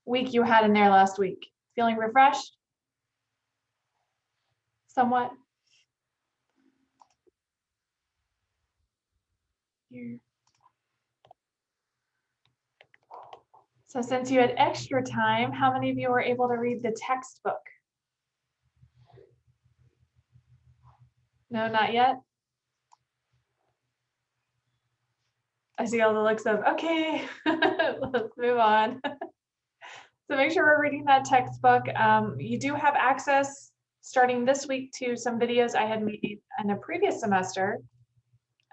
week you had in there last week? Feeling refreshed? Somewhat? Here. So since you had extra time, how many of you were able to read the textbook? No, not yet? I see all the looks of, okay, let's move on. So make sure we're reading that textbook. You do have access starting this week to some videos I had made in a previous semester.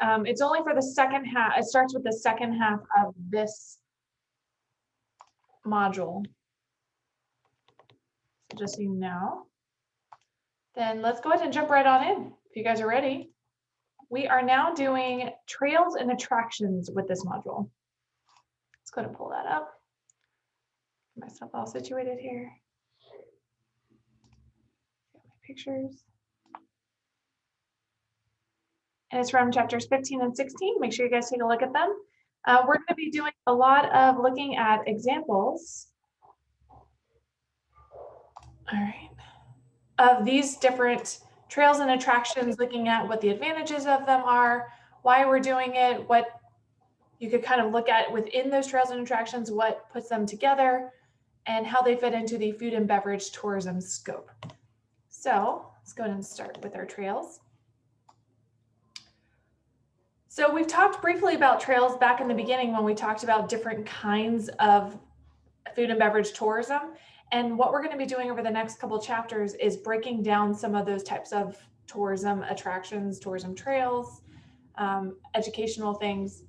It's only for the second half. It starts with the second half of this module. So just so you know. Then let's go ahead and jump right on in, if you guys are ready. We are now doing trails and attractions with this module. Let's go ahead and pull that up. Get myself all situated here. Got my pictures. And it's from chapters 15 and 16. Make sure you guys take a look at them. We're going to be doing a lot of looking at examples. All right. Of these different trails and attractions, looking at what the advantages of them are, why we're doing it, what you could kind of look at within those trails and attractions, what puts them together, and how they fit into the food and beverage tourism scope. So let's go ahead and start with our trails. So we've talked briefly about trails back in the beginning when we talked about different kinds of food and beverage tourism. And what we're going to be doing over the next couple of chapters is breaking down some of those types of tourism attractions, tourism trails, educational things.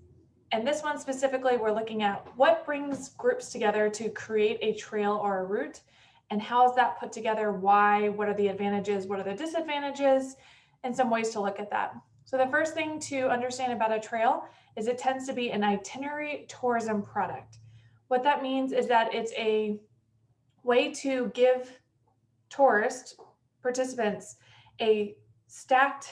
And this one specifically, we're looking at what brings groups together to create a trail or a route, and how is that put together, why, what are the advantages, what are the disadvantages, and some ways to look at that. So the first thing to understand about a trail is it tends to be an itinerary tourism product. What that means is that it's a way to give tourist participants a stacked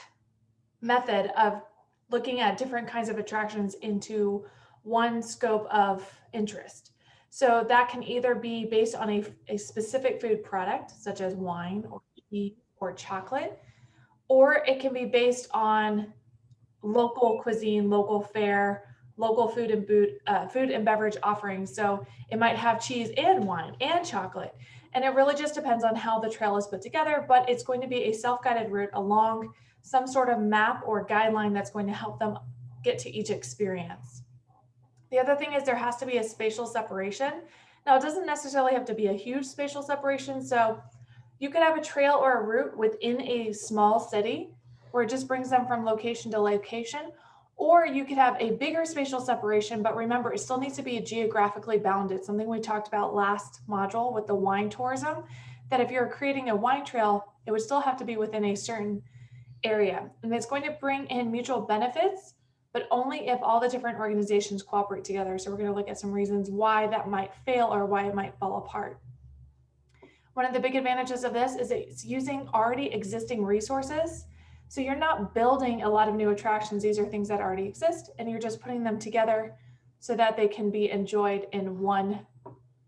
method of looking at different kinds of attractions into one scope of interest. So that can either be based on a specific food product, such as wine or tea or chocolate, or it can be based on local cuisine, local fare, local food and beverage offerings. So it might have cheese and wine and chocolate. And it really just depends on how the trail is put together, but it's going to be a self-guided route along some sort of map or guideline that's going to help them get to each experience. The other thing is there has to be a spatial separation. Now, it doesn't necessarily have to be a huge spatial separation. So you could have a trail or a route within a small city where it just brings them from location to location, or you could have a bigger spatial separation, but remember, it still needs to be geographically bounded, something we talked about last module with the wine tourism, that if you're creating a wine trail, it would still have to be within a certain area. And it's going to bring in mutual benefits, but only if all the different organizations cooperate together. So we're going to look at some reasons why that might fail or why it might fall apart. One of the big advantages of this is it's using already existing resources. So you're not building a lot of new attractions. These are things that already exist, and you're just putting them together so that they can be enjoyed in one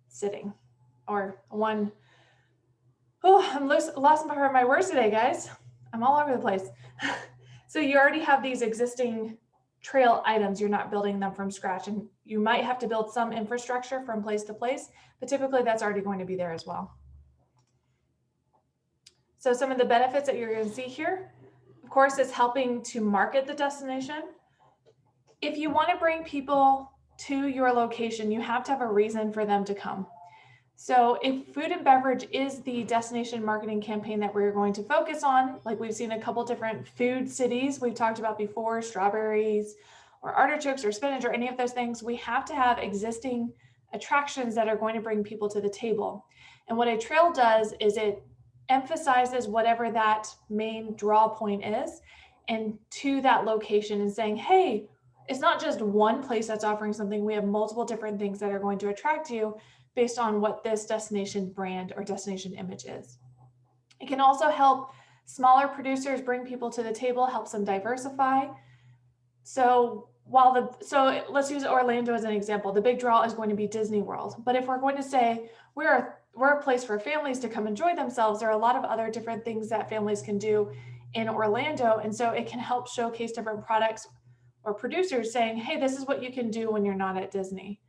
sitting or one. Oh, I'm lost my words today, guys. I'm all over the place. So you already have these existing trail items. You're not building them from scratch, and you might have to build some infrastructure from place to place, but typically that's already going to be there as well. So some of the benefits that you're going to see here, of course, is helping to market the destination. If you want to bring people to your location, you have to have a reason for them to come. So if food and beverage is the destination marketing campaign that we're going to focus on, like we've seen a couple different food cities we've talked about before, strawberries or artichokes or spinach or any of those things, we have to have existing attractions that are going to bring people to the table. And what a trail does is it emphasizes whatever that main draw point is and to that location and saying, hey, it's not just one place that's offering something. We have multiple different things that are going to attract you based on what this destination brand or destination image is. It can also help smaller producers bring people to the table, helps them diversify. So so let's use Orlando as an example. The big draw is going to be Disney World. But if we're going to say we're a place for families to come enjoy themselves, there are a lot of other different things that families can do in Orlando. And so it can help showcase different products or producers saying, hey, this is what you can do when you're not at Disney.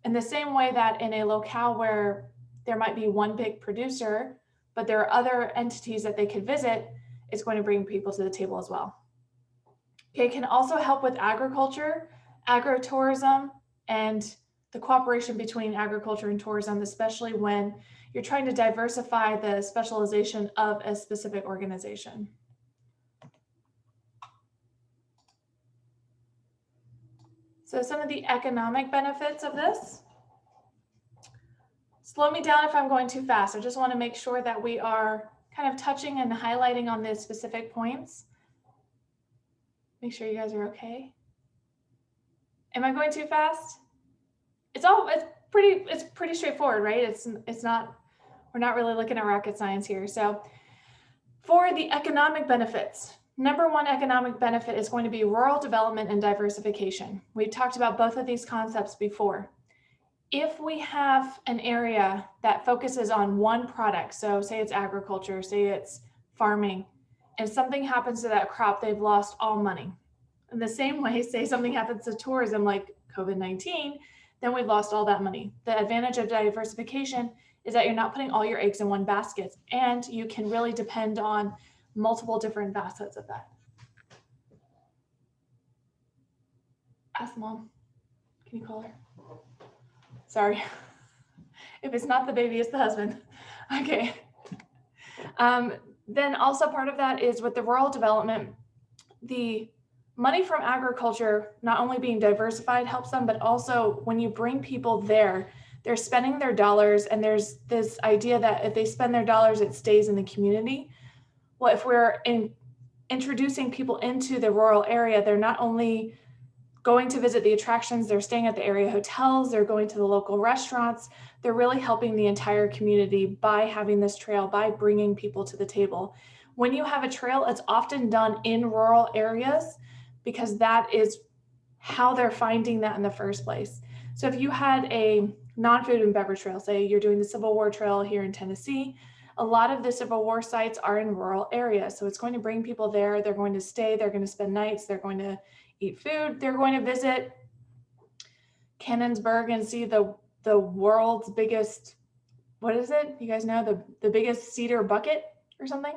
In the same way that in a locale where there might be one big producer, but there are other entities that they could visit, it's going to bring people to the table as well. Okay, it can also help with agriculture, agritourism, and the cooperation between agriculture and tourism, especially when you're trying to diversify the specialization of a specific organization. So some of the economic benefits of this. Slow me down if I'm going too fast. I just want to make sure that we are kind of touching and highlighting on the specific points. Make sure you guys are okay. Am I going too fast? It's pretty straightforward, right? It's not, we're not really looking at rocket science here. So for the economic benefits, number one economic benefit is going to be rural development and diversification. We've talked about both of these concepts before. If we have an area that focuses on one product, so say it's agriculture, say it's farming, and something happens to that crop, they've lost all money. In the same way, say something happens to tourism like COVID-19, then we've lost all that money. The advantage of diversification is that you're not putting all your eggs in one basket, and you can really depend on multiple different facets of that. Ask mom. Can you call her? Sorry. If it's not the baby, it's the husband. Okay. Then also part of that is with the rural development, the money from agriculture not only being diversified helps them, but also when you bring people there, they're spending their dollars, and there's this idea that if they spend their dollars, it stays in the community. Well, if we're introducing people into the rural area, they're not only going to visit the attractions, they're staying at the area hotels, they're going to the local restaurants, they're really helping the entire community by having this trail, by bringing people to the table. When you have a trail, it's often done in rural areas because that is how they're finding that in the first place. So if you had a non-food and beverage trail, say you're doing the Civil War Trail here in Tennessee, a lot of the Civil War sites are in rural areas. So it's going to bring people there, they're going to stay, they're going to spend nights, they're going to eat food, they're going to visit Cannonsburg and see the world's biggest, what is it? You guys know, the biggest cedar bucket or something?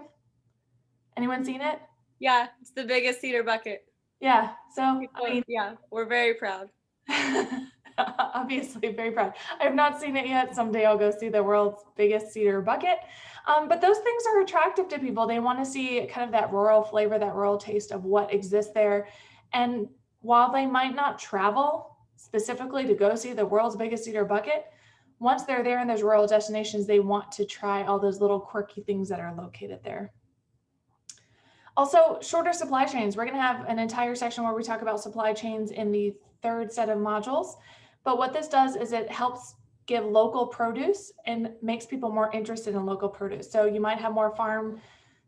Anyone seen it? Yeah, it's the biggest cedar bucket. Yeah, so I mean, yeah, we're very proud. Obviously very proud. I have not seen it yet. Someday I'll go see the world's biggest cedar bucket. But those things are attractive to people. They want to see kind of that rural flavor, that rural taste of what exists there. And while they might not travel specifically to go see the world's biggest cedar bucket, once they're there in those rural destinations, they want to try all those little quirky things that are located there. Also, shorter supply chains. We're going to have an entire section where we talk about supply chains in the third set of modules. But what this does is it helps give local produce and makes people more interested in local produce. So you might have more farm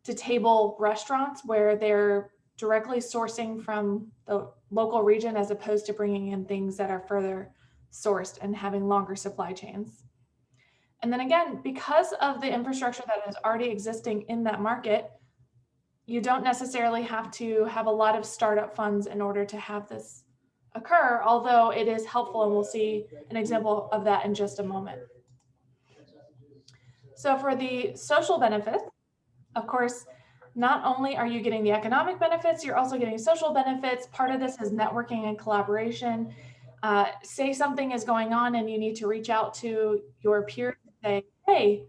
to table restaurants where they're directly sourcing from the local region as opposed to bringing in things that are further sourced and having longer supply chains. And then again, because of the infrastructure that is already existing in that market, you don't necessarily have to have a lot of startup funds in order to have this occur, although it is helpful, and we'll see an example of that in just a moment. So for the social benefits, of course, not only are you getting the economic benefits, you're also getting social benefits. Part of this is networking and collaboration. Say something is going on and you need to reach out to your peers and say, hey,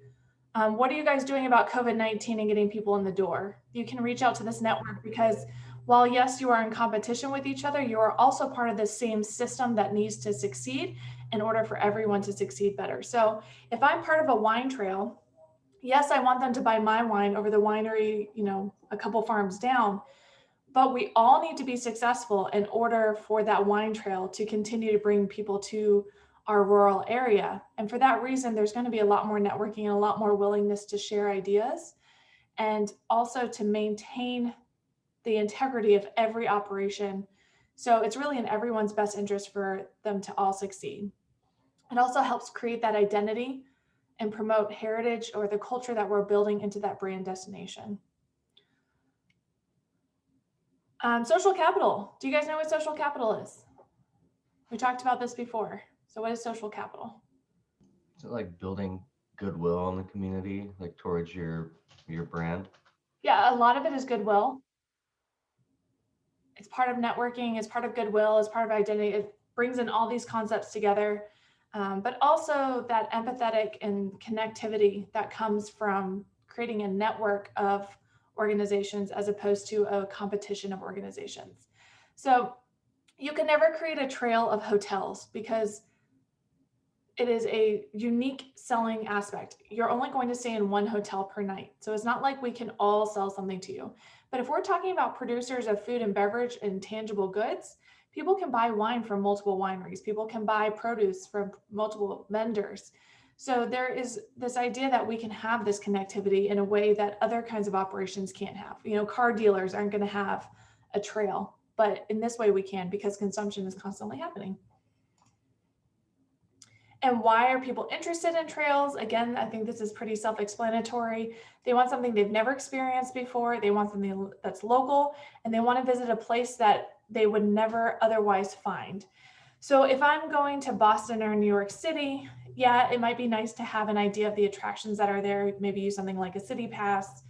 what are you guys doing about COVID-19 and getting people in the door? You can reach out to this network because while yes, you are in competition with each other, you are also part of the same system that needs to succeed in order for everyone to succeed better. So if I'm part of a wine trail, yes, I want them to buy my wine over the winery, a couple farms down, but we all need to be successful in order for that wine trail to continue to bring people to our rural area. And for that reason, there's going to be a lot more networking and a lot more willingness to share ideas and also to maintain the integrity of every operation So it's really in everyone's best interest for them to all succeed. It also helps create that identity and promote heritage or the culture that we're building into that brand destination. Social capital. Do you guys know what social capital is? We talked about this before. So what is social capital? Is it like building goodwill in the community, like towards your brand? Yeah, a lot of it is goodwill. It's part of networking, it's part of goodwill, it's part of identity. It brings in all these concepts together, but also that empathetic and connectivity that comes from creating a network of organizations as opposed to a competition of organizations. So you can never create a trail of hotels because it is a unique selling aspect. You're only going to stay in one hotel per night. So it's not like we can all sell something to you. But if we're talking about producers of food and beverage and tangible goods, people can buy wine from multiple wineries. People can buy produce from multiple vendors. So there is this idea that we can have this connectivity in a way that other kinds of operations can't have. You know, car dealers aren't going to have a trail, but in this way we can because consumption is constantly happening. And why are people interested in trails? Again, I think this is pretty self-explanatory. They want something they've never experienced before. They want something that's local, and they want to visit a place that they would never otherwise find. So if I'm going to Boston or New York City, yeah, it might be nice to have an idea of the attractions that are there. Maybe use something like a city pass,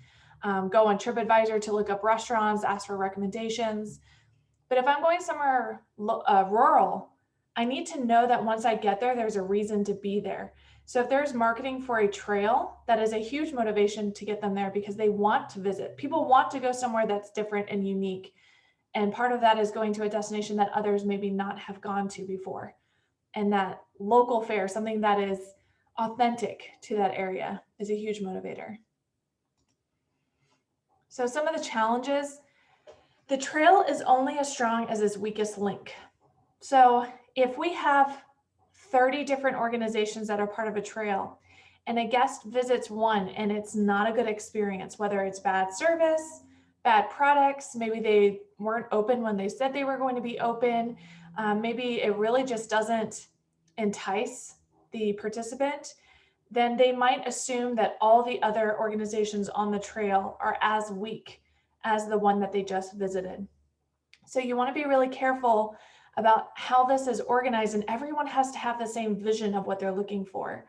go on TripAdvisor to look up restaurants, ask for recommendations. But if I'm going somewhere rural, I need to know that once I get there, there's a reason to be there. So if there's marketing for a trail, that is a huge motivation to get them there because they want to visit. People want to go somewhere that's different and unique. And part of that is going to a destination that others maybe not have gone to before. And that local fare, something that is authentic to that area, is a huge motivator. So some of the challenges, the trail is only as strong as its weakest link. So if we have 30 different organizations that are part of a trail and a guest visits one and it's not a good experience, whether it's bad service, bad products, maybe they weren't open when they said they were going to be open, maybe it really just doesn't entice the participant, then they might assume that all the other organizations on the trail are as weak as the one that they just visited. So you want to be really careful about how this is organized, and everyone has to have the same vision of what they're looking for.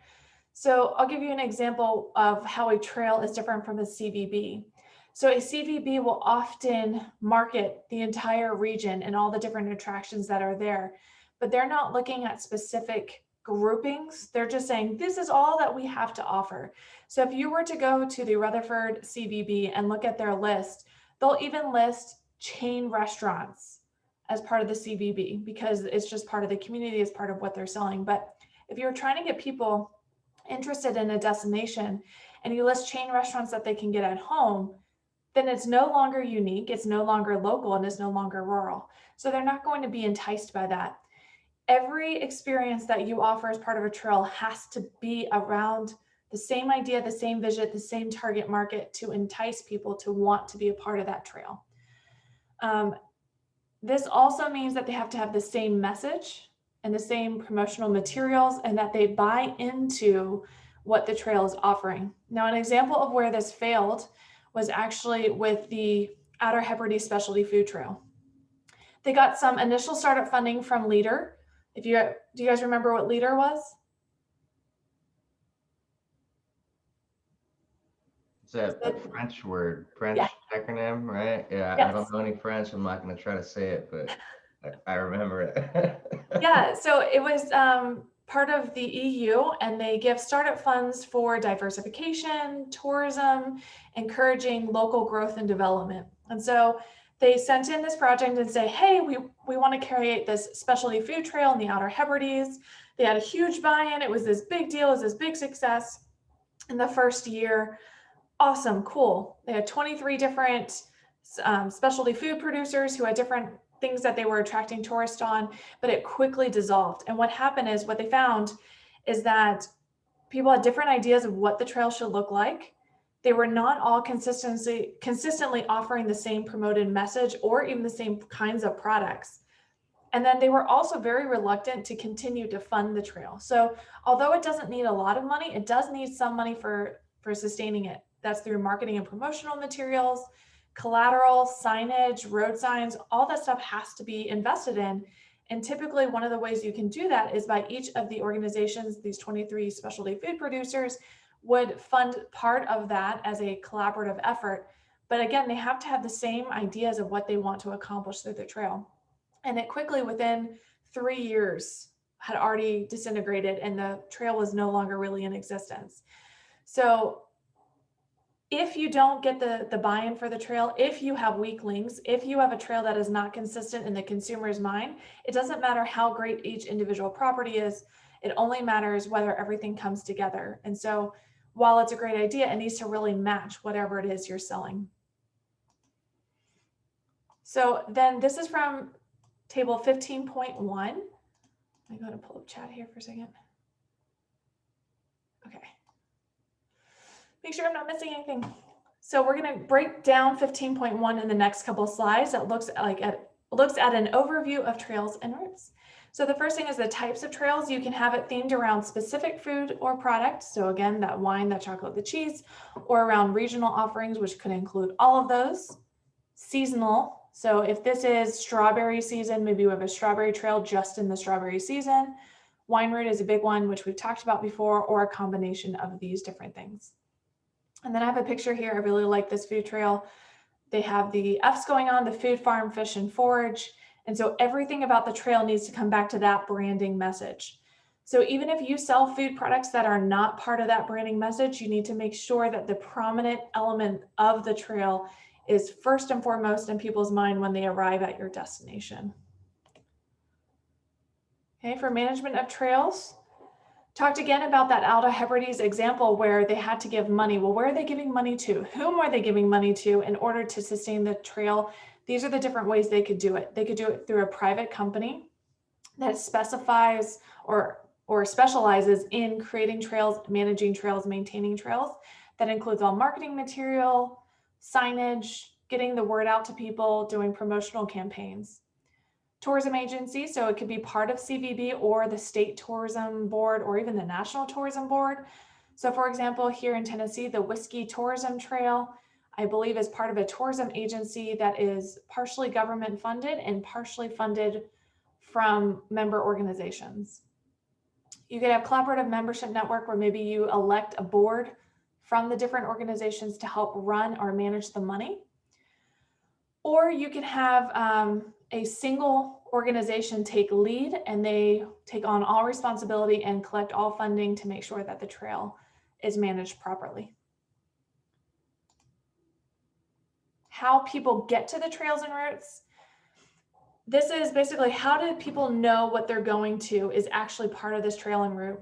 So I'll give you an example of how a trail is different from a CVB. So a CVB will often market the entire region and all the different attractions that are there, but they're not looking at specific groupings. They're just saying, this is all that we have to offer. So if you were to go to the Rutherford CVB and look at their list, they'll even list chain restaurants as part of the CVB because it's just part of the community, it's part of what they're selling. But if you're trying to get people interested in a destination and you list chain restaurants that they can get at home, then it's no longer unique, it's no longer local, and it's no longer rural. So they're not going to be enticed by that. Every experience that you offer as part of a trail has to be around the same idea, the same vision, the same target market to entice people to want to be a part of that trail. This also means that they have to have the same message and the same promotional materials and that they buy into what the trail is offering. Now, an example of where this failed was actually with the Outer Hebrides Specialty Food Trail. They got some initial startup funding from Leader. Do you guys remember what Leader was? It's a French word, French Yeah. acronym, right? Yeah, I Yes. don't know any French. I'm not going to try to say it, but I remember it. Yeah, so it was part of the EU, and they give startup funds for diversification, tourism, encouraging local growth and development. And so they sent in this project and say, hey, we want to create this specialty food trail in the Outer Hebrides. They had a huge buy-in. It was this big deal, it was this big success in the first year. Awesome, cool. They had 23 different specialty food producers who had different things that they were attracting tourists on, but it quickly dissolved. And what happened is, what they found is that people had different ideas of what the trail should look like. They were not all consistently offering the same promoted message or even the same kinds of products. And then they were also very reluctant to continue to fund the trail. So although it doesn't need a lot of money, it does need some money for sustaining it. That's through marketing and promotional materials, collateral, signage, road signs, all that stuff has to be invested in. And typically one of the ways you can do that is by each of the organizations, these 23 specialty food producers would fund part of that as a collaborative effort. But again, they have to have the same ideas of what they want to accomplish through the trail. And it quickly, within 3 years, had already disintegrated and the trail was no longer really in existence. So if you don't get the buy-in for the trail, if you have weak links, if you have a trail that is not consistent in the consumer's mind, it doesn't matter how great each individual property is. It only matters whether everything comes together. And so while it's a great idea, it needs to really match whatever it is you're selling. So then this is from table 15.1. Let me go to pull up chat here for a second. Okay. Make sure I'm not missing anything. So we're going to break down 15.1 in the next couple of slides. That looks at an overview of trails and routes. So the first thing is the types of trails. You can have it themed around specific food or product. So again, that wine, that chocolate, the cheese, or around regional offerings, which could include all of those. Seasonal. So if this is strawberry season, maybe we have a strawberry trail just in the strawberry season. Wine route is a big one, which we've talked about before, or a combination of these different things. And then I have a picture here. I really like this food trail. They have the F's going on, the food, farm, fish, and forage. And so everything about the trail needs to come back to that branding message. So even if you sell food products that are not part of that branding message, you need to make sure that the prominent element of the trail is first and foremost in people's mind when they arrive at your destination. Okay, for management of trails, talked again about that Aldo Hebrides example where they had to give money. Well, where are they giving money to? Whom are they giving money to in order to sustain the trail? These are the different ways they could do it. They could do it through a private company that specifies or specializes in creating trails, managing trails, maintaining trails. That includes all marketing material, signage, getting the word out to people, doing promotional campaigns. Tourism agency, so it could be part of CVB or the state tourism board or even the national tourism board. So for example, here in Tennessee, the Whiskey Tourism Trail, I believe is part of a tourism agency that is partially government funded and partially funded from member organizations. You could have collaborative membership network where maybe you elect a board from the different organizations to help run or manage the money. Or you can have a single organization take lead and they take on all responsibility and collect all funding to make sure that the trail is managed properly. How people get to the trails and routes. This is basically how do people know what they're going to is actually part of this trail and route.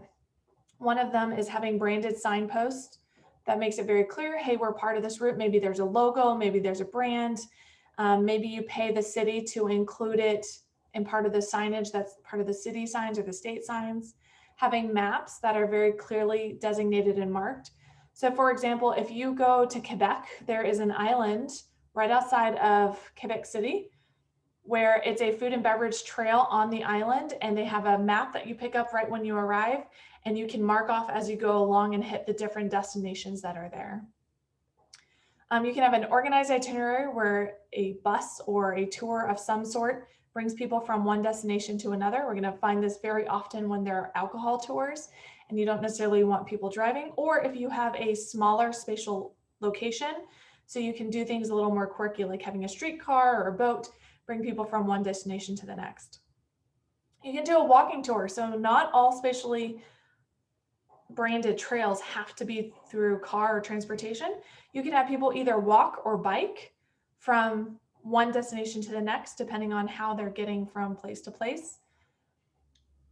One of them is having branded signposts that makes it very clear, hey, we're part of this route. Maybe there's a logo, maybe there's a brand. Maybe you pay the city to include it in part of the signage that's part of the city signs or the state signs. Having maps that are very clearly designated and marked. So for example, if you go to Quebec, there is an island right outside of Quebec City where it's a food and beverage trail on the island, and they have a map that you pick up right when you arrive, and you can mark off as you go along and hit the different destinations that are there. You can have an organized itinerary where a bus or a tour of some sort brings people from one destination to another. We're going to find this very often when there are alcohol tours and you don't necessarily want people driving, or if you have a smaller spatial location, so you can do things a little more quirky, like having a streetcar or a boat, bring people from one destination to the next. You can do a walking tour. So not all spatially branded trails have to be through car or transportation. You can have people either walk or bike from one destination to the next, depending on how they're getting from place to place.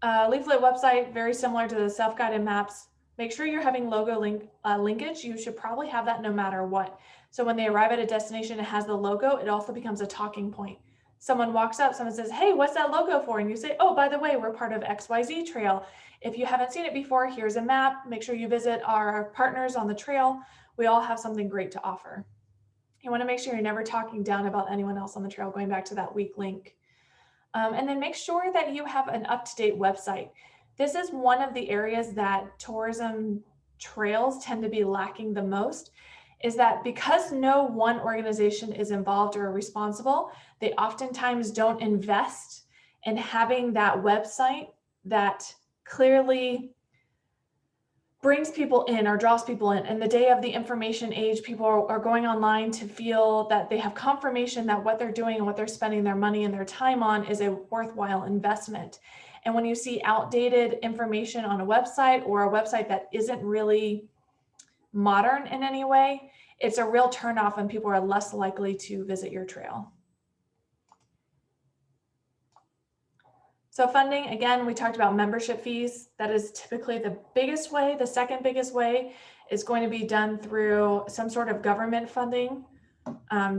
Leaflet website, very similar to the self-guided maps. Make sure you're having logo linkage. You should probably have that no matter what. So when they arrive at a destination, it has the logo. It also becomes a talking point. Someone walks up, someone says, hey, what's that logo for? And you say, oh, by the way, we're part of XYZ Trail. If you haven't seen it before, here's a map. Make sure you visit our partners on the trail. We all have something great to offer. You want to make sure you're never talking down about anyone else on the trail, going back to that weak link. And then make sure that you have an up-to-date website. This is one of the areas that tourism trails tend to be lacking the most, is that because no one organization is involved or responsible, they oftentimes don't invest in having that website that clearly brings people in or draws people in. And the day of the information age, people are going online to feel that they have confirmation that what they're doing and what they're spending their money and their time on is a worthwhile investment. And when you see outdated information on a website or a website that isn't really modern in any way, it's a real turnoff and people are less likely to visit your trail. So funding, again, we talked about membership fees. That is typically the biggest way. The second biggest way is going to be done through some sort of government funding,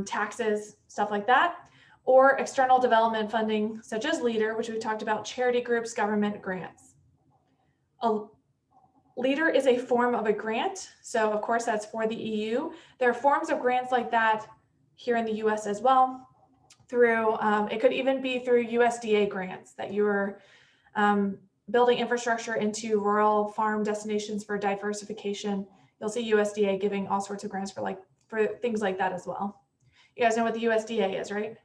taxes, stuff like that, or external development funding, such as LEADER, which we talked about, charity groups, government grants. A LEADER is a form of a grant. So of course that's for the EU. There are forms of grants like that here in the US as well. Through, it could even be through USDA grants that you're building infrastructure into rural farm destinations for diversification. You'll see USDA giving all sorts of grants for things like that as well. You guys know what the USDA is, right?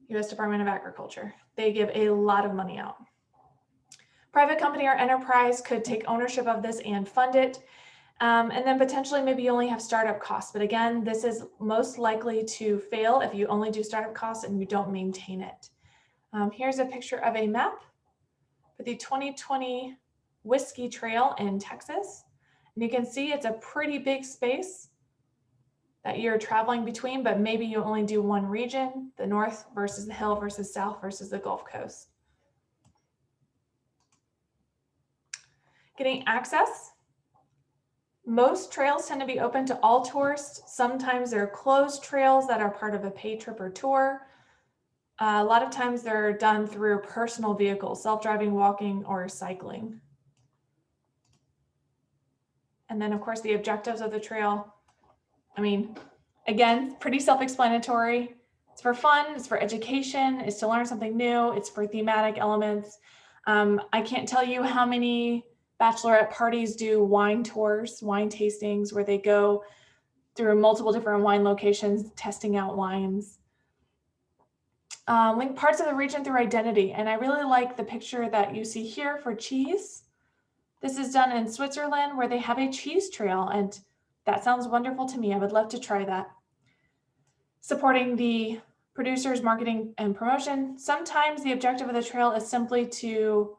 US Department of Agriculture. They give a lot of money out. Private company or enterprise could take ownership of this and fund it. And then potentially maybe you only have startup costs. But again, this is most likely to fail if you only do startup costs and you don't maintain it. Here's a picture of a map for the 2020 Whiskey Trail in Texas. And you can see it's a pretty big space that you're traveling between, but maybe you only do one region, the north versus the hill versus south versus the Gulf Coast. Getting access. Most trails tend to be open to all tourists. Sometimes they're closed trails that are part of a paid trip or tour. A lot of times they're done through personal vehicles, self-driving, walking, or cycling. And then of course the objectives of the trail. I mean, again, pretty self-explanatory. It's for fun, it's for education, it's to learn something new, it's for thematic elements. I can't tell you how many bachelorette parties do wine tours, wine tastings, where they go through multiple different wine locations, testing out wines. Link parts of the region through identity. And I really like the picture that you see here for cheese. This is done in Switzerland where they have a cheese trail, and that sounds wonderful to me. I would love to try that. Supporting the producers, marketing, and promotion. Sometimes the objective of the trail is simply to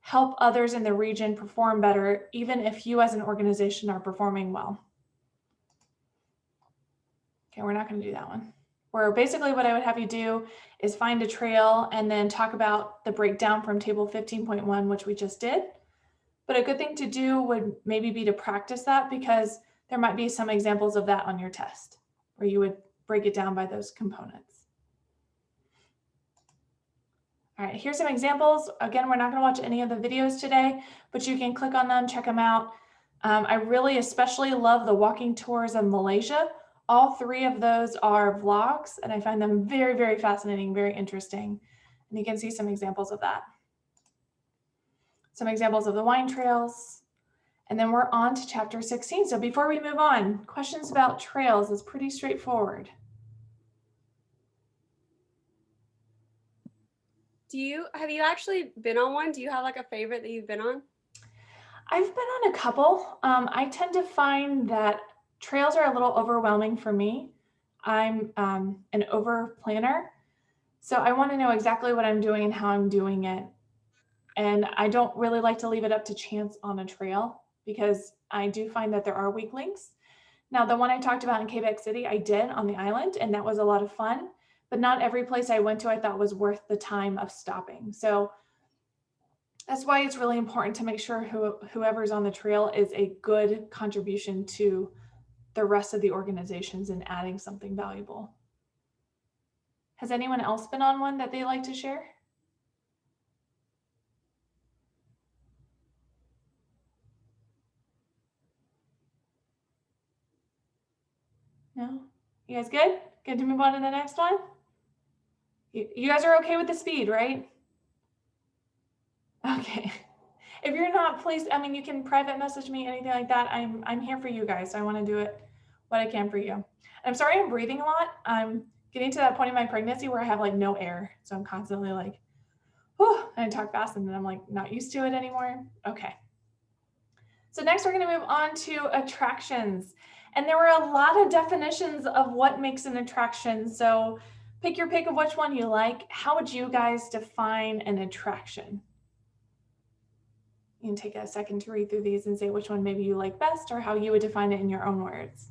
help others in the region perform better, even if you as an organization are performing well. Okay, we're not going to do that one. Where basically what I would have you do is find a trail and then talk about the breakdown from table 15.1, which we just did. But a good thing to do would maybe be to practice that, because there might be some examples of that on your test where you would break it down by those components. All right, here's some examples. Again, we're not going to watch any of the videos today, but you can click on them, check them out. I really especially love the walking tours of Malaysia. All three of those are vlogs, and I find them very, very fascinating, very interesting. And you can see some examples of that. Some examples of the wine trails. And then we're on to chapter 16. So before we move on, questions about trails is pretty straightforward. Have you actually been on one? Do you have like a favorite that you've been on? I've been on a couple. I tend to find that trails are a little overwhelming for me. I'm an over planner. So I want to know exactly what I'm doing and how I'm doing it. And I don't really like to leave it up to chance on a trail, because I do find that there are weak links. Now, the one I talked about in Quebec City, I did on the island, and that was a lot of fun. But not every place I went to I thought was worth the time of stopping. So that's why it's really important to make sure whoever's on the trail is a good contribution to the rest of the organizations and adding something valuable. Has anyone else been on one that they like to share? No? You guys good? Good to move on to the next one? You guys are okay with the speed, right? Okay. If you're not, please, I mean, you can private message me, anything like that. I'm here for you guys. I want to do it what I can for you. I'm sorry I'm breathing a lot. I'm getting to that point in my pregnancy where I have like no air. So I'm constantly like, whew, and I talk fast and then I'm like not used to it anymore. Okay. So next we're going to move on to attractions. And there were a lot of definitions of what makes an attraction. So pick your pick of which one you like. How would you guys define an attraction? You can take a second to read through these and say which one maybe you like best or how you would define it in your own words.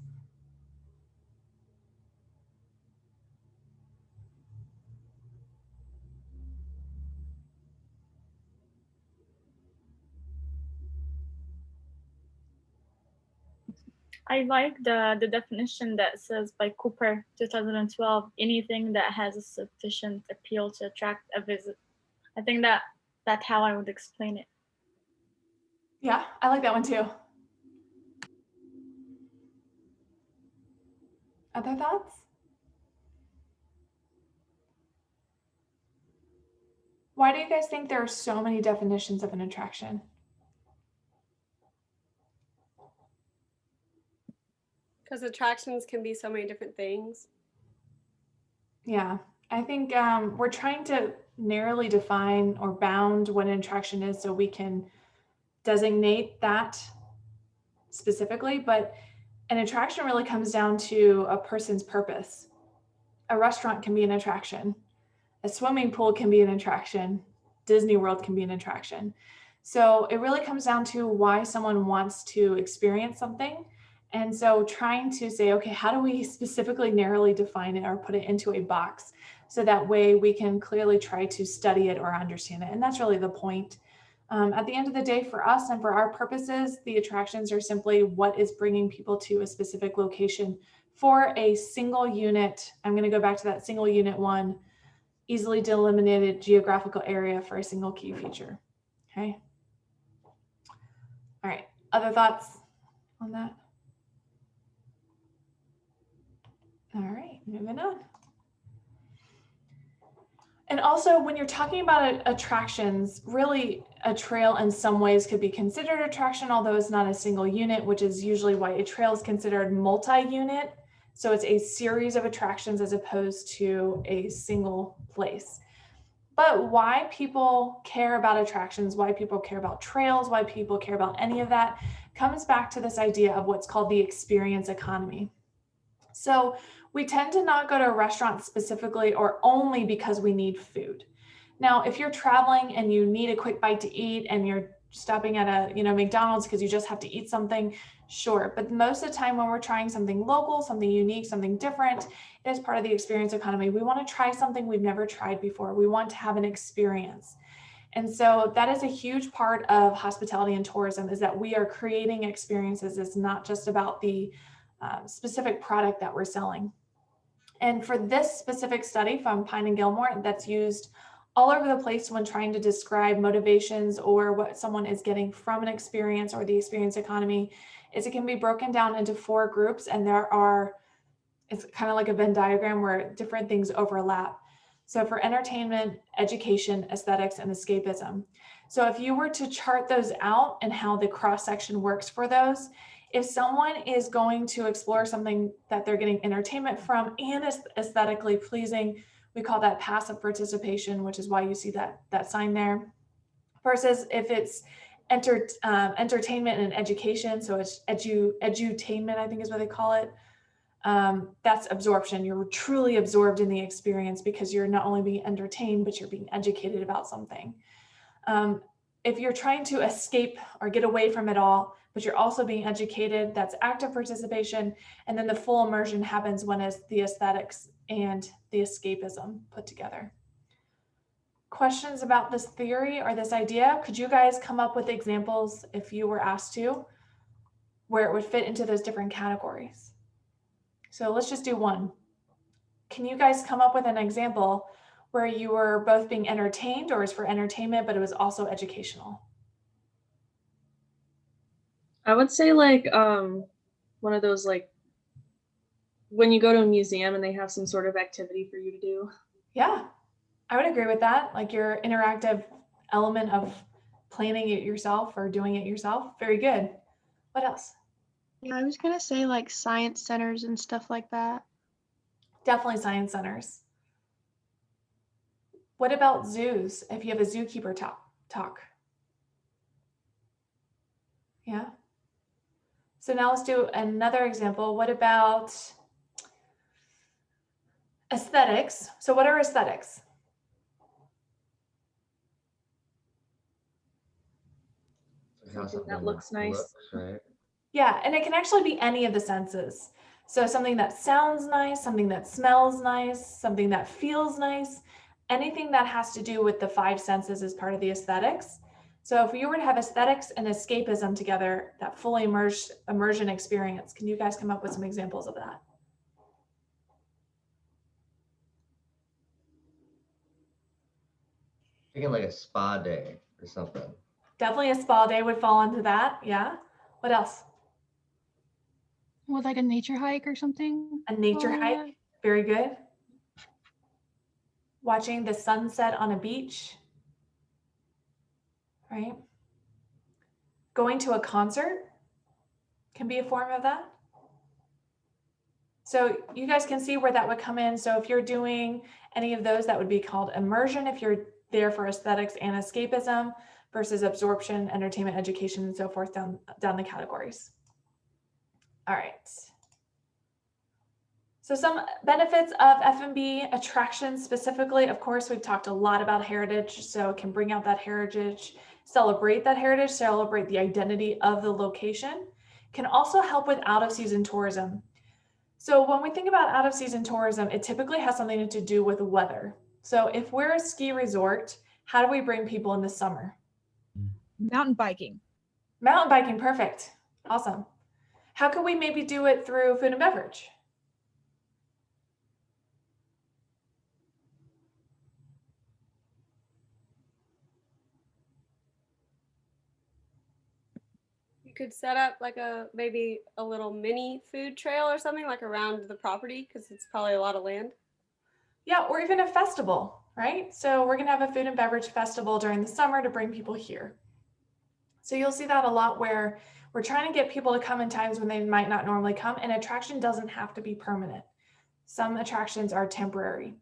I like the definition that says by Cooper 2012, anything that has a sufficient appeal to attract a visit. I think that's how I would explain it. Yeah, I like that one too. Other thoughts? Why do you guys think there are so many definitions of an attraction? Because attractions can be so many different things. Yeah, I think we're trying to narrowly define or bound what an attraction is so we can designate that specifically, but an attraction really comes down to a person's purpose. A restaurant can be an attraction. A swimming pool can be an attraction. Disney World can be an attraction. So it really comes down to why someone wants to experience something. And so trying to say, okay, how do we specifically narrowly define it or put it into a box so that way we can clearly try to study it or understand it. And that's really the point. At the end of the day, for us and for our purposes, the attractions are simply what is bringing people to a specific location for a single unit. I'm going to go back to that single unit one, easily delimited geographical area for a single key feature. Okay. All right. Other thoughts on that? All right, moving on. And also when you're talking about attractions, really a trail in some ways could be considered attraction, although it's not a single unit, which is usually why a trail is considered multi-unit. So it's a series of attractions as opposed to a single place. But why people care about attractions, why people care about trails, why people care about any of that comes back to this idea of what's called the experience economy. So we tend to not go to a restaurant specifically or only because we need food. Now, if you're traveling and you need a quick bite to eat and you're stopping at a McDonald's because you just have to eat something, sure. But most of the time when we're trying something local, something unique, something different, it is part of the experience economy. We want to try something we've never tried before. We want to have an experience. And so that is a huge part of hospitality and tourism, is that we are creating experiences. It's not just about the specific product that we're selling. And for this specific study from Pine and Gilmore, that's used all over the place when trying to describe motivations or what someone is getting from an experience or the experience economy, is it can be broken down into 4 groups. And it's kind of like a Venn diagram where different things overlap. So for entertainment, education, aesthetics, and escapism. So if you were to chart those out and how the cross section works for those, if someone is going to explore something that they're getting entertainment from and is aesthetically pleasing, we call that passive participation, which is why you see that sign there. Versus if it's entertainment and education, so it's edutainment, I think is what they call it. That's absorption. You're truly absorbed in the experience because you're not only being entertained, but you're being educated about something. If you're trying to escape or get away from it all, but you're also being educated, that's active participation. And then the full immersion happens when it's the aesthetics and the escapism put together. Questions about this theory or this idea? Could you guys come up with examples if you were asked to, where it would fit into those different categories? So let's just do one. Can you guys come up with an example where you were both being entertained or it was for entertainment, but it was also educational? I would say like one of those, like when you go to a museum and they have some sort of activity for you to do. Yeah, I would agree with that. Like your interactive element of planning it yourself or doing it yourself. Very good. What else? Yeah, I was gonna say like science centers and stuff like that. Definitely science centers. What about zoos? If you have a zookeeper talk. Yeah. So now let's do another example. What about aesthetics? So what are aesthetics? How Something that something looks nice. looks, right? Yeah, and it can actually be any of the senses. So something that sounds nice, something that smells nice, something that feels nice, anything that has to do with the five senses is part of the aesthetics. So if you were to have aesthetics and escapism together, that fully immersion experience, can you guys come up with some examples of that? Thinking like a spa day or something. Definitely a spa day would fall into that. Yeah. What else? With like a nature hike or something. A nature Oh, hike. Very good. Watching the sunset on a beach. Right? Going to a concert can be a form of that. So you guys can see where that would come in. So if you're doing any of those, that would be called immersion if you're there for aesthetics and escapism versus absorption, entertainment, education, and so forth down the categories. All right. So some benefits of F&B attractions specifically, of course, we've talked a lot about heritage, so it can bring out that heritage, celebrate that heritage, celebrate the identity of the location. Can also help with out of season tourism. So when we think about out of season tourism, it typically has something to do with weather. So if we're a ski resort, how do we bring people in the summer? Mountain biking. Mountain biking, perfect. Awesome. How could we maybe do it through food and beverage? You could set up like maybe a little mini food trail or something like around the property because it's probably a lot of land. Yeah, or even a festival, right? So we're gonna have a food and beverage festival during the summer to bring people here. So you'll see that a lot where we're trying to get people to come in times when they might not normally come, and attraction doesn't have to be permanent. Some attractions are temporary.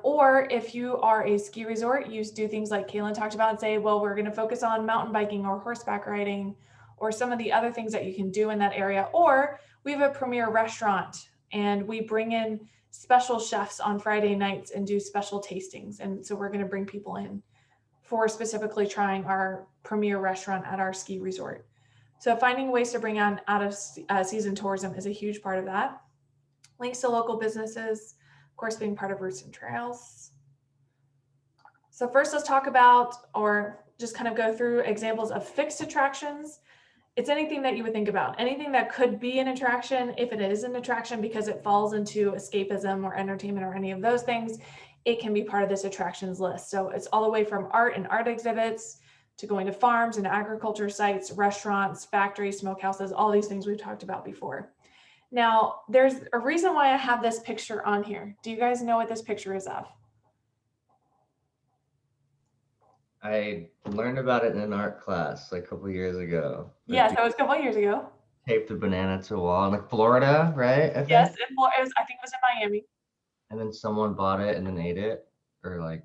Or if you are a ski resort, you do things like Kaylin talked about and say, well, we're gonna focus on mountain biking or horseback riding or some of the other things that you can do in that area. Or we have a premier restaurant and we bring in special chefs on Friday nights and do special tastings. And so we're gonna bring people in for specifically trying our premier restaurant at our ski resort. So finding ways to bring on out of season tourism is a huge part of that. Links to local businesses, of course, being part of routes and trails. So first let's talk about, or just kind of go through examples of fixed attractions. It's anything that you would think about, anything that could be an attraction. If it is an attraction because it falls into escapism or entertainment or any of those things, it can be part of this attractions list. So it's all the way from art and art exhibits to going to farms and agriculture sites, restaurants, factories, smokehouses, all these things we've talked about before. Now, there's a reason why I have this picture on here. Do you guys know what this picture is of? I learned about it in an art class like a couple years ago. Like, Yes, that was a couple of years ago. taped a banana to a wall in like Florida, right? I think. Yes, I think it was in Miami. And then someone bought it and then ate it, or like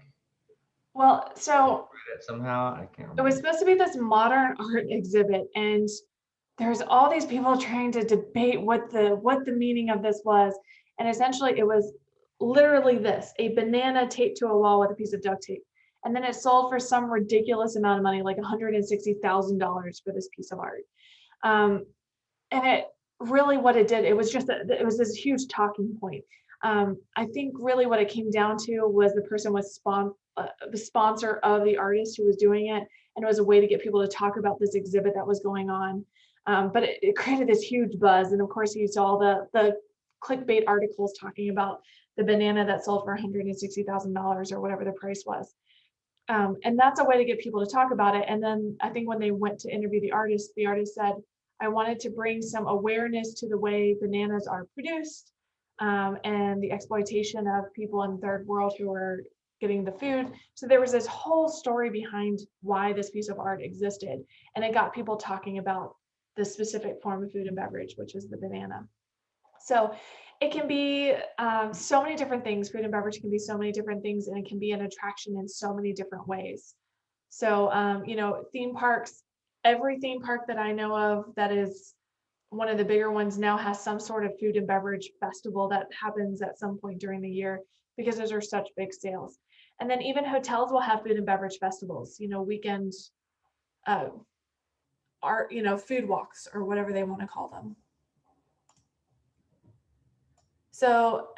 Well, so read it somehow. I can't it was remember. supposed to be this modern art exhibit, and there's all these people trying to debate what the meaning of this was. And essentially it was literally this, a banana taped to a wall with a piece of duct tape. And then it sold for some ridiculous amount of money, like $160,000 for this piece of art. And it really, what it did, it was this huge talking point. I think really what it came down to was the person was the sponsor of the artist who was doing it, and it was a way to get people to talk about this exhibit that was going on. But it created this huge buzz, and of course you saw the clickbait articles talking about the banana that sold for $160,000 or whatever the price was. And that's a way to get people to talk about it. And then I think when they went to interview the artist said, I wanted to bring some awareness to the way bananas are produced, and the exploitation of people in the third world who are getting the food. So there was this whole story behind why this piece of art existed, and it got people talking about the specific form of food and beverage, which is the banana. So it can be so many different things. Food and beverage can be so many different things, and it can be an attraction in so many different ways. So, theme parks, every theme park that I know of that is one of the bigger ones now has some sort of food and beverage festival that happens at some point during the year because those are such big sales. And then even hotels will have food and beverage festivals, weekend art, food walks or whatever they want to call them. So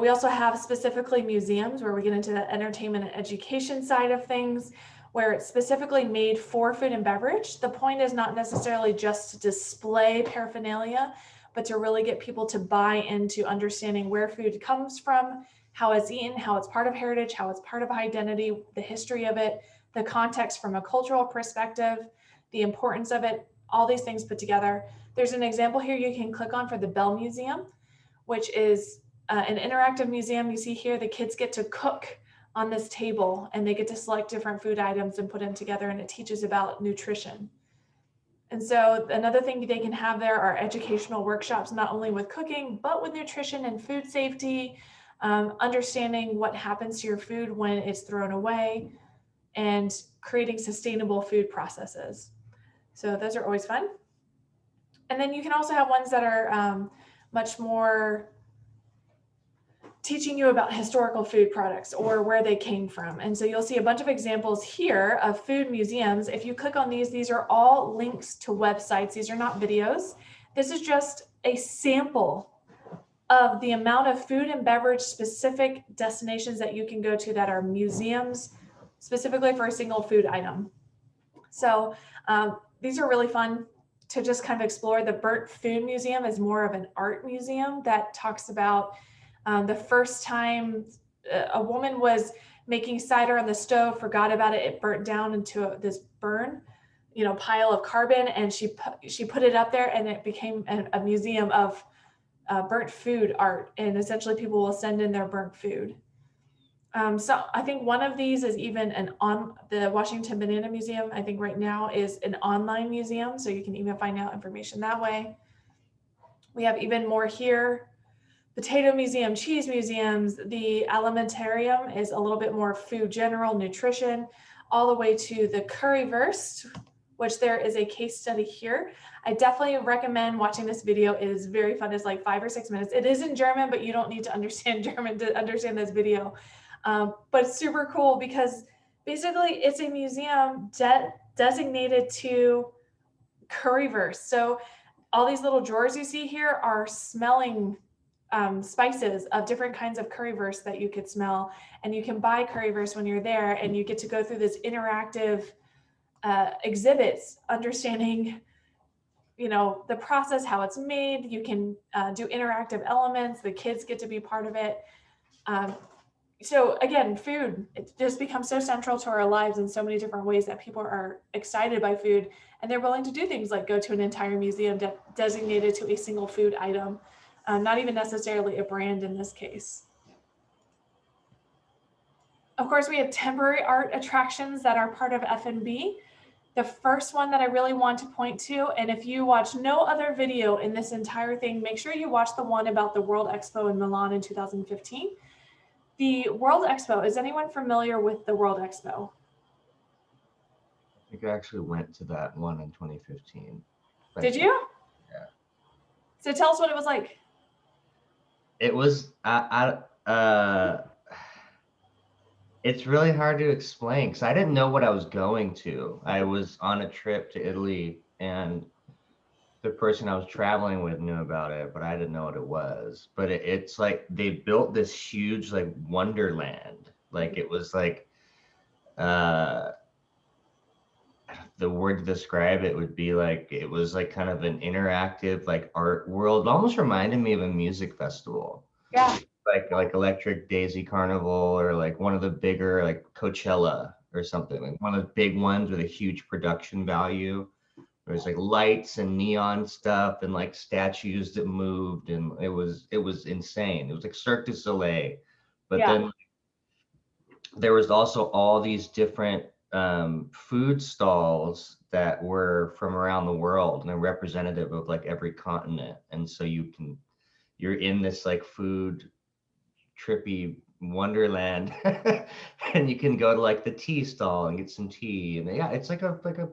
we also have specifically museums where we get into the entertainment and education side of things, where it's specifically made for food and beverage. The point is not necessarily just to display paraphernalia, but to really get people to buy into understanding where food comes from, how it's eaten, how it's part of heritage, how it's part of identity, the history of it, the context from a cultural perspective, the importance of it, all these things put together. There's an example here you can click on for the Bell Museum, which is an interactive museum. You see here, the kids get to cook on this table and they get to select different food items and put them together, and it teaches about nutrition. And so another thing they can have there are educational workshops, not only with cooking, but with nutrition and food safety, understanding what happens to your food when it's thrown away, and creating sustainable food processes. So those are always fun. And then you can also have ones that are much more teaching you about historical food products or where they came from. And so you'll see a bunch of examples here of food museums. If you click on these are all links to websites. These are not videos. This is just a sample of the amount of food and beverage specific destinations that you can go to that are museums specifically for a single food item. So these are really fun to just kind of explore. The Burnt Food Museum is more of an art museum that talks about the first time a woman was making cider on the stove, forgot about it, it burnt down into this pile of carbon, and she put it up there, and it became a museum of burnt food art, and essentially people will send in their burnt food. So I think one of these is even the Washington Banana Museum, I think right now is an online museum, so you can even find out information that way. We have even more here. Potato Museum, cheese museums. The Alimentarium is a little bit more food, general nutrition, all the way to the Curryverse, which there is a case study here. I definitely recommend watching this video. It is very fun. It's like 5 or 6 minutes. It is in German, but you don't need to understand German to understand this video. But it's super cool because basically it's a museum designated to Curryverse. So all these little drawers you see here are smelling spices of different kinds of Curryverse that you could smell, and you can buy Curryverse when you're there, and you get to go through this interactive exhibits, understanding the process, how it's made. You can do interactive elements. The kids get to be part of it. So again, food, it just becomes so central to our lives in so many different ways that people are excited by food, and they're willing to do things like go to an entire museum designated to a single food item, not even necessarily a brand in this case. Of course, we have temporary art attractions that are part of F&B. The first one that I really want to point to, and if you watch no other video in this entire thing, make sure you watch the one about the World Expo in Milan in 2015. The World Expo, is anyone familiar with the World Expo? I think I actually went to that one in 2015. Did you? Yeah. So tell us what it was like. It was, it's really hard to explain because I didn't know what I was going to. I was on a trip to Italy, and the person I was traveling with knew about it, but I didn't know what it was. But it's like they built this huge like wonderland. Like it was like the word to describe it would be like it was like kind of an interactive like art world. It almost reminded me of a music festival. Yeah. Like Electric Daisy Carnival, or like one of the bigger like Coachella or something, like one of the big ones with a huge production value. There's like lights and neon stuff and like statues that moved, and it was insane. It was like Cirque du Soleil, but Yeah. then there was also all these different food stalls that were from around the world, and they're representative of like every continent. And so you're in this like food trippy wonderland, and you can go to like the tea stall and get some tea, and yeah, it's like a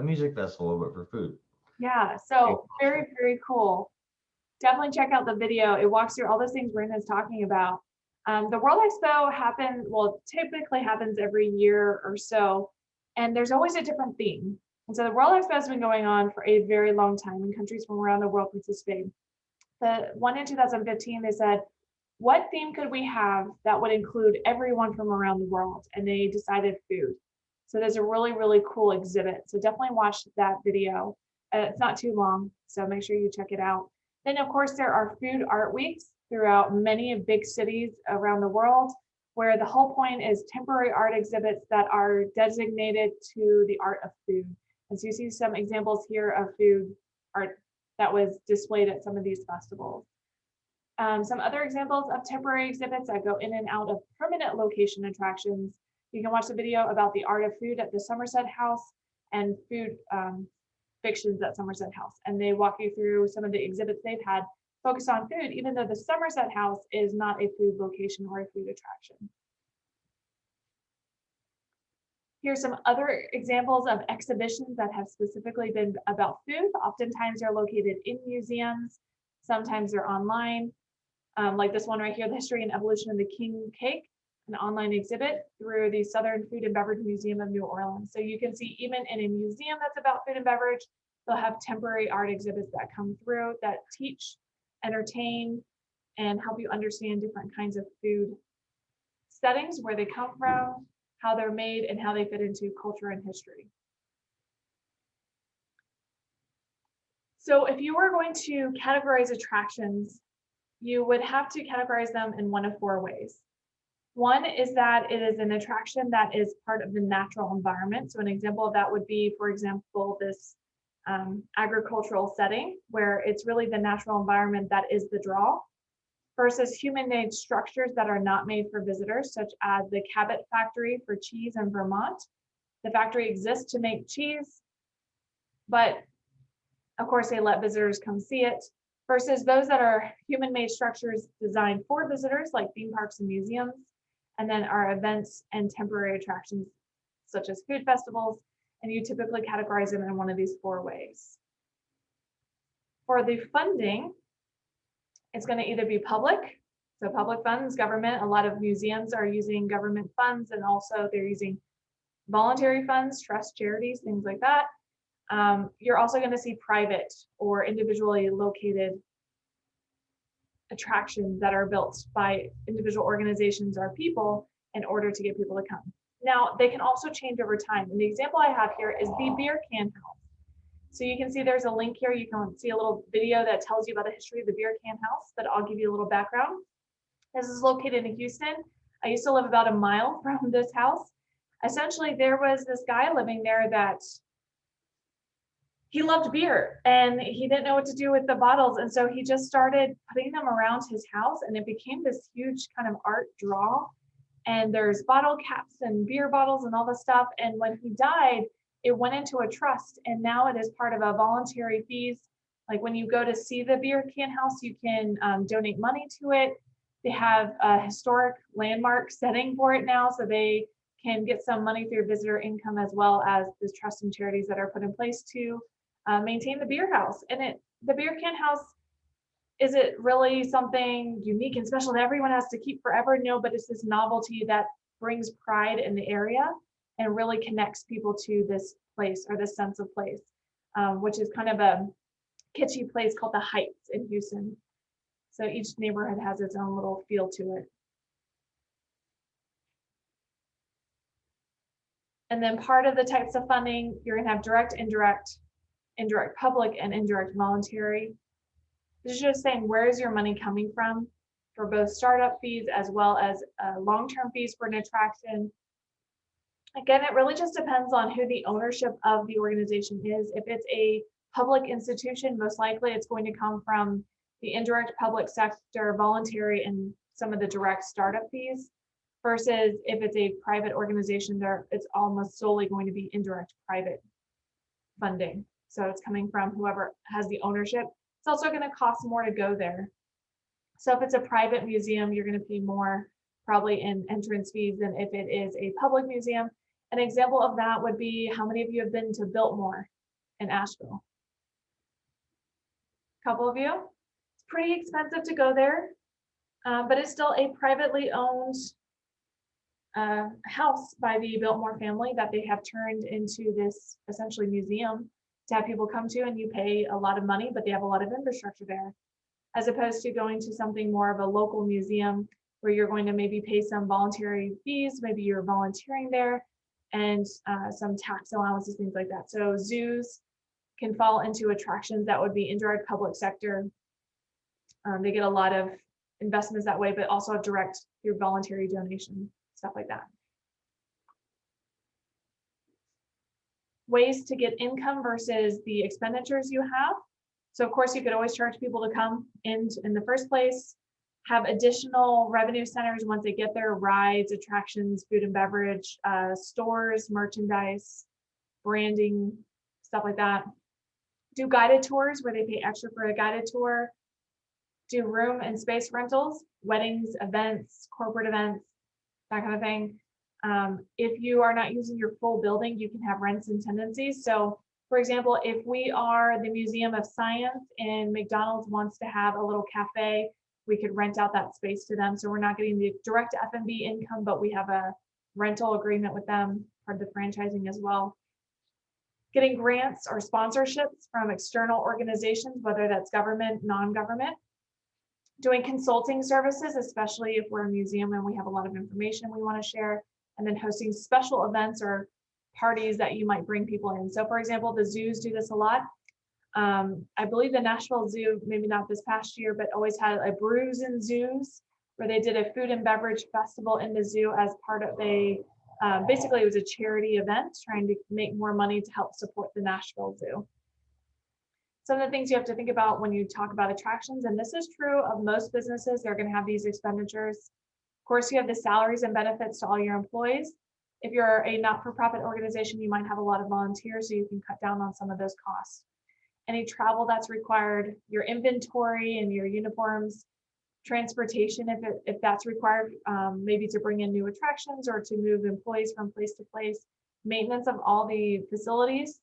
music festival but for food. Yeah, so very, very cool. Definitely check out the video. It walks through all those things Brenda's talking about. The World Expo typically happens every year or so, and there's always a different theme. And so the World Expo has been going on for a very long time, and countries from around the world participate. The one in 2015, they said, what theme could we have that would include everyone from around the world? And they decided food. So there's a really, really cool exhibit. So definitely watch that video. It's not too long, so make sure you check it out. Then, of course, there are food art weeks throughout many big cities around the world, where the whole point is temporary art exhibits that are designated to the art of food. And so you see some examples here of food art that was displayed at some of these festivals. Some other examples of temporary exhibits that go in and out of permanent location attractions. You can watch the video about the art of food at the Somerset House and food fictions at Somerset House. And they walk you through some of the exhibits they've had focused on food, even though the Somerset House is not a food location or a food attraction. Here's some other examples of exhibitions that have specifically been about food. Oftentimes they're located in museums. Sometimes they're online. Like this one right here, the history and evolution of the king cake, an online exhibit through the Southern Food and Beverage Museum of New Orleans. So you can see even in a museum that's about food and beverage, they'll have temporary art exhibits that come through that teach, entertain, and help you understand different kinds of food settings, where they come from, how they're made, and how they fit into culture and history. So if you were going to categorize attractions, you would have to categorize them in one of four ways. One is that it is an attraction that is part of the natural environment. So an example of that would be, for example, this agricultural setting where it's really the natural environment that is the draw, versus human-made structures that are not made for visitors, such as the Cabot factory for cheese in Vermont. The factory exists to make cheese, but of course they let visitors come see it, versus those that are human-made structures designed for visitors, like theme parks and museums, and then our events and temporary attractions, such as food festivals, and you typically categorize them in one of these four ways. For the funding, it's going to either be public, so public funds, government. A lot of museums are using government funds, and also they're using voluntary funds, trust, charities, things like that. You're also going to see private or individually located attractions that are built by individual organizations or people in order to get people to come. Now, they can also change over time. And the example I have here is the beer can house. So you can see there's a link here. You can see a little video that tells you about the history of the beer can house, but I'll give you a little background. This is located in Houston. I used to live about a mile from this house. Essentially, there was this guy living there that he loved beer and he didn't know what to do with the bottles. And so he just started putting them around his house, and it became this huge kind of art draw. And there's bottle caps and beer bottles and all this stuff. And when he died, it went into a trust, and now it is part of a voluntary fees. Like when you go to see the beer can house, you can donate money to it. They have a historic landmark setting for it now, so they can get some money through visitor income, as well as the trust and charities that are put in place to maintain the beer house. And the beer can house, is it really something unique and special that everyone has to keep forever? No, but it's this novelty that brings pride in the area and really connects people to this place, or this sense of place, which is kind of a kitschy place called the Heights in Houston. So each neighborhood has its own little feel to it. And then part of the types of funding, you're gonna have direct, indirect public, and indirect voluntary. This is just saying, where is your money coming from for both startup fees as well as long-term fees for an attraction. Again, it really just depends on who the ownership of the organization is. If it's a public institution, most likely it's going to come from the indirect public sector, voluntary, and some of the direct startup fees. versus if it's a private organization, there it's almost solely going to be indirect private funding. So it's coming from whoever has the ownership. It's also going to cost more to go there. So if it's a private museum, you're going to pay more probably in entrance fees than if it is a public museum. An example of that would be, how many of you have been to Biltmore in Asheville? A couple of you? It's pretty expensive to go there, but it's still a privately owned house by the Biltmore family that they have turned into this essentially museum to have people come to, and you pay a lot of money, but they have a lot of infrastructure there, as opposed to going to something more of a local museum where you're going to maybe pay some voluntary fees, maybe you're volunteering there, and some tax allowances, things like that. So zoos can fall into attractions that would be indirect public sector. They get a lot of investments that way, but also direct through voluntary donation, stuff like that. Ways to get income versus the expenditures you have. So of course you could always charge people to come in the first place, have additional revenue centers once they get there, rides, attractions, food and beverage, stores, merchandise, branding, stuff like that. Do guided tours where they pay extra for a guided tour. Do room and space rentals, weddings, events, corporate events, that kind of thing. If you are not using your full building, you can have rents and tenancies. So for example, if we are the Museum of Science and McDonald's wants to have a little cafe, we could rent out that space to them. So we're not getting the direct F&B income, but we have a rental agreement with them, part of the franchising as well. Getting grants or sponsorships from external organizations, whether that's government, non-government. Doing consulting services, especially if we're a museum and we have a lot of information we want to share, and then hosting special events or parties that you might bring people in. So for example, the zoos do this a lot. I believe the Nashville Zoo, maybe not this past year, but always had a Brews and Zoos, where they did a food and beverage festival in the zoo as part of a, basically it was a charity event trying to make more money to help support the Nashville Zoo. Some of the things you have to think about when you talk about attractions, and this is true of most businesses, they're going to have these expenditures. Of course, you have the salaries and benefits to all your employees. If you're a not-for-profit organization, you might have a lot of volunteers, so you can cut down on some of those costs. Any travel that's required, your inventory and your uniforms, transportation if that's required, maybe to bring in new attractions or to move employees from place to place, maintenance of all the facilities,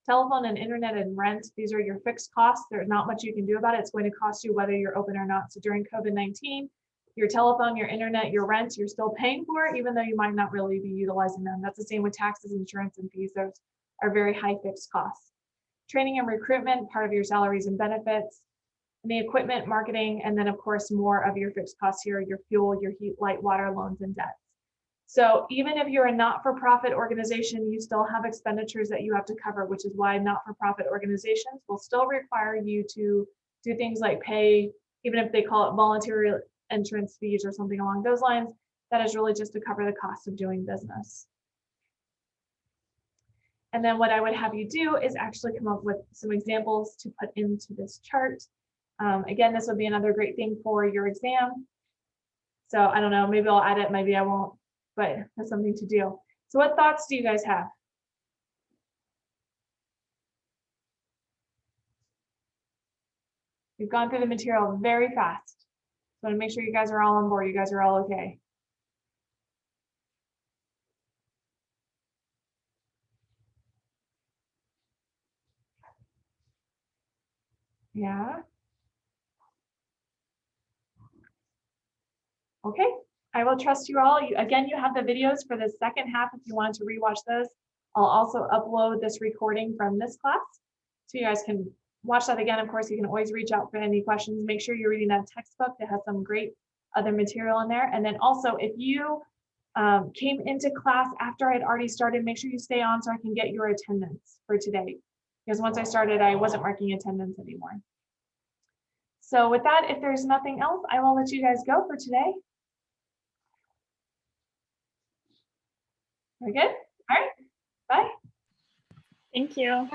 telephone and internet and rent. These are your fixed costs. There's not much you can do about it. It's going to cost you whether you're open or not. So during COVID-19, your telephone, your internet, your rent, you're still paying for it, even though you might not really be utilizing them. That's the same with taxes, insurance, and fees. Those are very high fixed costs. Training and recruitment, part of your salaries and benefits, and the equipment, marketing, and then of course, more of your fixed costs here, your fuel, your heat, light, water, loans, and debts. So even if you're a not-for-profit organization, you still have expenditures that you have to cover, which is why not-for-profit organizations will still require you to do things like pay, even if they call it voluntary entrance fees or something along those lines. That is really just to cover the cost of doing business. And then what I would have you do is actually come up with some examples to put into this chart. Again, this would be another great thing for your exam. So I don't know, maybe I'll add it, maybe I won't, but that's something to do. So what thoughts do you guys have? We've gone through the material very fast. So I want to make sure you guys are all on board. You guys are all okay. Yeah. Okay, I will trust you all. Again, you have the videos for the second half if you wanted to rewatch those. I'll also upload this recording from this class, so you guys can watch that again. Of course, you can always reach out for any questions. Make sure you're reading that textbook that has some great other material in there. And then also, if you came into class after I'd already started, make sure you stay on so I can get your attendance for today. Because once I started, I wasn't marking attendance anymore. So with that, if there's nothing else, I will let you guys go for today. Very good. All right. Bye. Thank you.